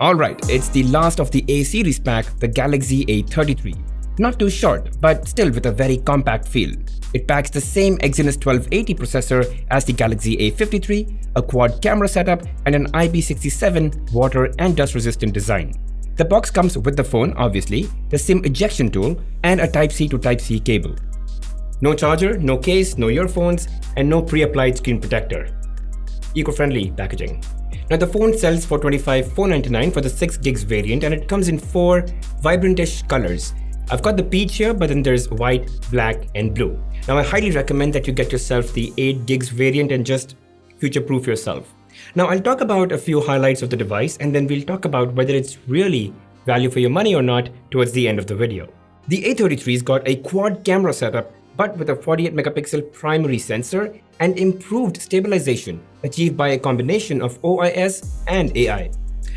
Alright, it's the last of the A series pack, the Galaxy A33. Not too short, but still with a very compact feel. It packs the same Exynos 1280 processor as the Galaxy A53, a quad camera setup, and an IP67 water and dust resistant design. The box comes with the phone, obviously, the SIM ejection tool, and a Type-C to Type-C cable. No charger, no case, no earphones, and no pre-applied screen protector. Eco-friendly packaging. Now the phone sells for $25,499 for the 6GB variant, and it comes in 4 vibrantish colors. I've got the peach here, but then there's white, black, and blue. Now I highly recommend that you get yourself the 8GB variant and just future-proof yourself. Now I'll talk about a few highlights of the device, and then we'll talk about whether it's really value for your money or not towards the end of the video. The A33's got a quad camera setup, but with a 48 megapixel primary sensor and improved stabilization achieved by a combination of OIS and AI.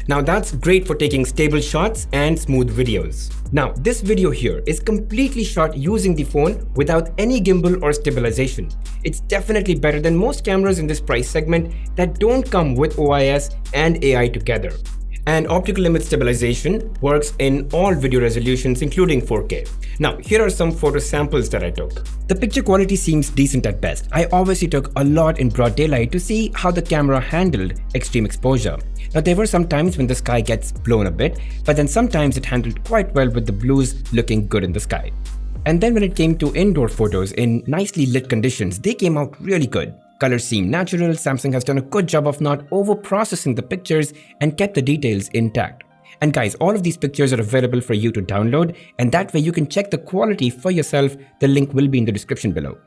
Now that's great for taking stable shots and smooth videos. Now this video here is completely shot using the phone without any gimbal or stabilization. It's definitely better than most cameras in this price segment that don't come with OIS and AI together. And optical image stabilization works in all video resolutions including 4K. Now here are some photo samples that I took. The picture quality seems decent at best. I obviously took a lot in broad daylight to see how the camera handled extreme exposure. Now there were some times when the sky gets blown a bit, but then sometimes it handled quite well with the blues looking good in the sky. And then when it came to indoor photos in nicely lit conditions, they came out really good. Colors seem natural. Samsung has done a good job of not over-processing the pictures and kept the details intact. And guys, all of these pictures are available for you to download, and that way you can check the quality for yourself. The link will be in the description below.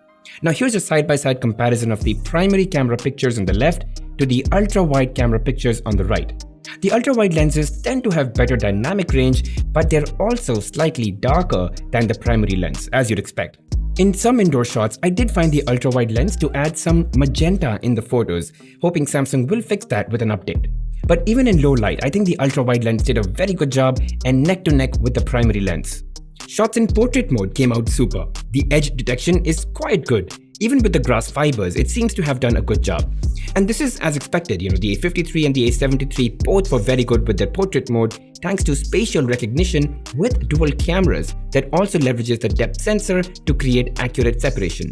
Now here's a side-by-side comparison of the primary camera pictures on the left to the ultra-wide camera pictures on the right. The ultra-wide lenses tend to have better dynamic range, but they're also slightly darker than the primary lens, as you'd expect. In some indoor shots, I did find the ultra-wide lens to add some magenta in the photos, hoping Samsung will fix that with an update. But even in low light, I think the ultra-wide lens did a very good job and neck to neck with the primary lens. Shots in portrait mode came out super. The edge detection is quite good. Even with the grass fibers, it seems to have done a good job. And this is as expected, the A53 and the A73 both were very good with their portrait mode thanks to spatial recognition with dual cameras that also leverages the depth sensor to create accurate separation.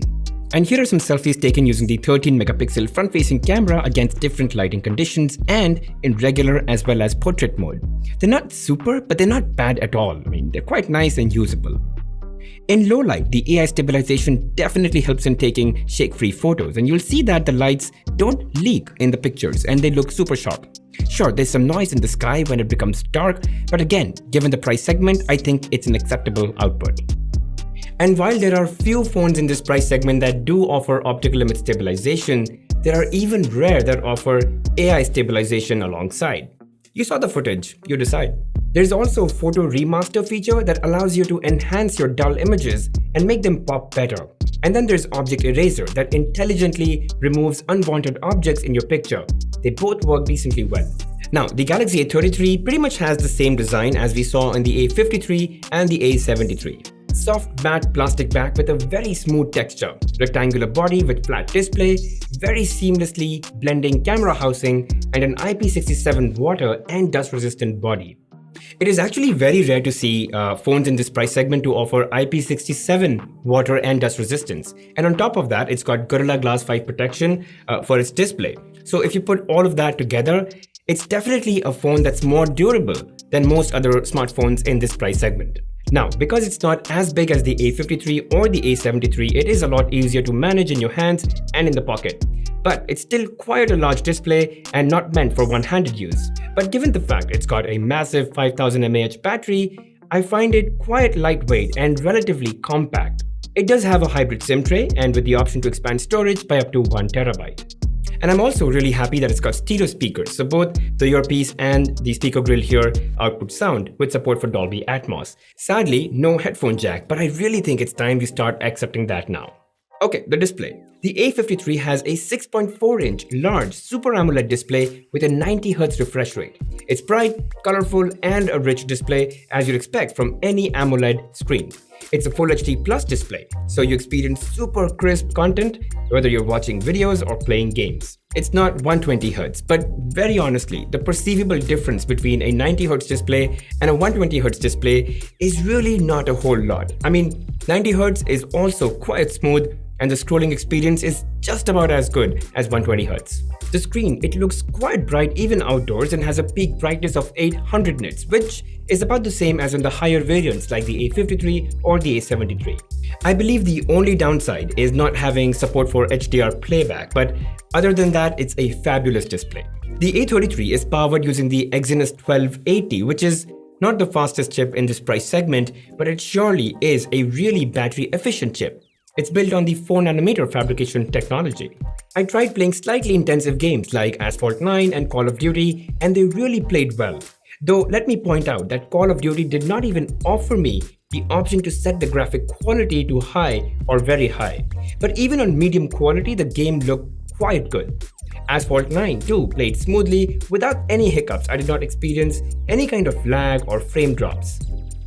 And here are some selfies taken using the 13 megapixel front-facing camera against different lighting conditions and in regular as well as portrait mode. They're not super, but they're not bad at all. They're quite nice and usable. In low light, the AI stabilization definitely helps in taking shake-free photos, and you'll see that the lights don't leak in the pictures and they look super sharp. Sure, there's some noise in the sky when it becomes dark, but again, given the price segment, I think it's an acceptable output. And while there are few phones in this price segment that do offer optical image stabilization, there are even rare that offer AI stabilization alongside. You saw the footage, you decide. There's also a photo remaster feature that allows you to enhance your dull images and make them pop better. And then there's object eraser that intelligently removes unwanted objects in your picture. They both work decently well. Now, the Galaxy A33 pretty much has the same design as we saw in the A53 and the A73. Soft matte plastic back with a very smooth texture, rectangular body with flat display, very seamlessly blending camera housing, and an IP67 water and dust resistant body. It is actually very rare to see phones in this price segment to offer IP67 water and dust resistance. And on top of that, it's got Gorilla Glass 5 protection for its display. So if you put all of that together, it's definitely a phone that's more durable than most other smartphones in this price segment. Now, because it's not as big as the A53 or the A73, it is a lot easier to manage in your hands and in the pocket. But it's still quite a large display and not meant for one-handed use. But given the fact it's got a massive 5000 mAh battery, I find it quite lightweight and relatively compact. It does have a hybrid SIM tray and with the option to expand storage by up to 1 terabyte. And I'm also really happy that it's got stereo speakers, so both the earpiece and the speaker grill here output sound with support for Dolby Atmos. Sadly, no headphone jack, but I really think it's time we start accepting that now. Okay, the display. The A53 has a 6.4-inch large Super AMOLED display with a 90Hz refresh rate. It's bright, colorful, and a rich display as you'd expect from any AMOLED screen. It's a Full HD Plus display, so you experience super crisp content whether you're watching videos or playing games. It's not 120Hz, but very honestly, the perceivable difference between a 90Hz display and a 120Hz display is really not a whole lot. I mean, 90Hz is also quite smooth and the scrolling experience is just about as good as 120Hz. The screen, it looks quite bright even outdoors and has a peak brightness of 800 nits, which is about the same as in the higher variants like the A53 or the A73. I believe the only downside is not having support for HDR playback, but other than that, it's a fabulous display. The A33 is powered using the Exynos 1280, which is not the fastest chip in this price segment, but it surely is a really battery efficient chip. It's built on the 4nm fabrication technology. I tried playing slightly intensive games like Asphalt 9 and Call of Duty, and they really played well. Though let me point out that Call of Duty did not even offer me the option to set the graphic quality to high or very high. But even on medium quality, the game looked quite good. Asphalt 9 too played smoothly without any hiccups. I did not experience any kind of lag or frame drops.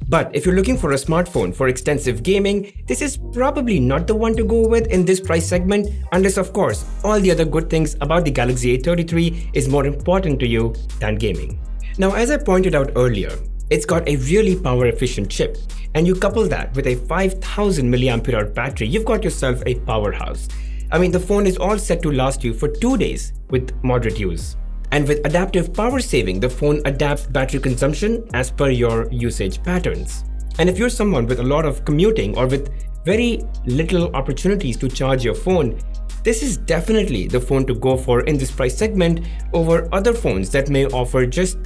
But if you're looking for a smartphone for extensive gaming, this is probably not the one to go with in this price segment, unless of course all the other good things about the Galaxy A33 is more important to you than gaming. Now, as I pointed out earlier, it's got a really power efficient chip, and you couple that with a 5000 mAh battery, you've got yourself a powerhouse. I mean, the phone is all set to last you for 2 days with moderate use. And with adaptive power saving, the phone adapts battery consumption as per your usage patterns. And if you're someone with a lot of commuting or with very little opportunities to charge your phone, this is definitely the phone to go for in this price segment over other phones that may offer just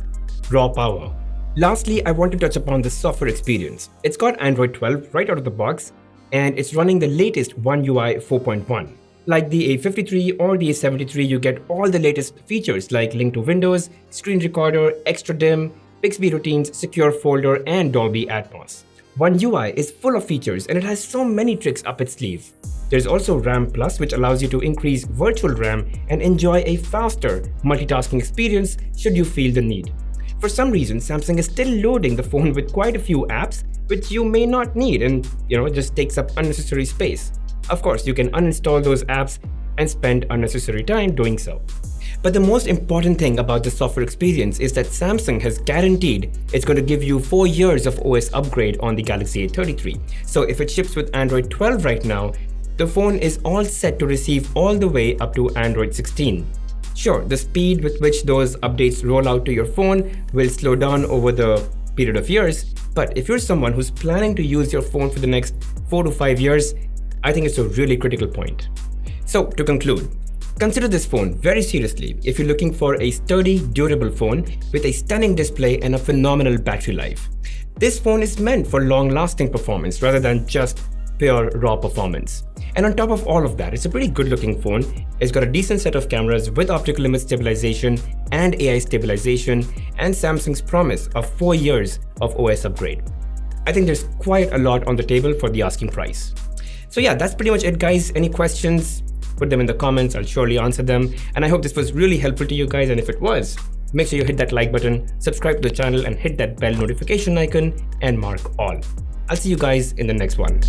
raw power. Lastly, I want to touch upon the software experience. It's got Android 12 right out of the box, and it's running the latest One UI 4.1. Like the A53 or the A73, you get all the latest features like link to Windows, screen recorder, extra dim, Bixby routines, secure folder, and Dolby Atmos. One UI is full of features and it has so many tricks up its sleeve. There's also RAM Plus, which allows you to increase virtual RAM and enjoy a faster multitasking experience should you feel the need. For some reason, Samsung is still loading the phone with quite a few apps which you may not need and it just takes up unnecessary space. Of course, you can uninstall those apps and spend unnecessary time doing so. But the most important thing about the software experience is that Samsung has guaranteed it's going to give you 4 years of OS upgrade on the Galaxy A33. So if it ships with Android 12 right now, the phone is all set to receive all the way up to Android 16. Sure, the speed with which those updates roll out to your phone will slow down over the period of years, but if you're someone who's planning to use your phone for the next 4 to 5 years, I think it's a really critical point. So to conclude, consider this phone very seriously if you're looking for a sturdy, durable phone with a stunning display and a phenomenal battery life. This phone is meant for long-lasting performance rather than just pure raw performance. And on top of all of that, it's a pretty good-looking phone. It's got a decent set of cameras with optical image stabilization and AI stabilization, and Samsung's promise of 4 years of OS upgrade. I think there's quite a lot on the table for the asking price. So yeah, that's pretty much it, guys. Any questions? Put them in the comments, I'll surely answer them. And I hope this was really helpful to you guys, and if it was, make sure you hit that like button, subscribe to the channel, and hit that bell notification icon and mark all. I'll see you guys in the next one.